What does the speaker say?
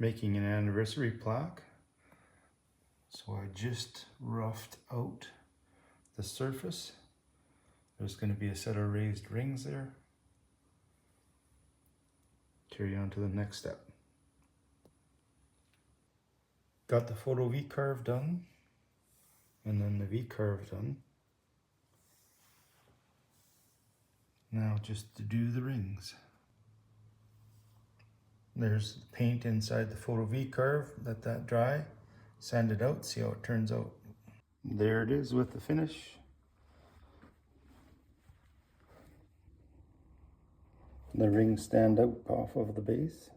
making an anniversary plaque. So I just roughed out the surface. There's going to be a set of raised rings there. Carry on to the next step. Got the photo V-curve done, and then the V-curve done. Now just to do the rings. There's paint inside the photo V-curve. Let that dry. Sand it out, see how it turns out. There it is with the finish. The rings stand out off of the base.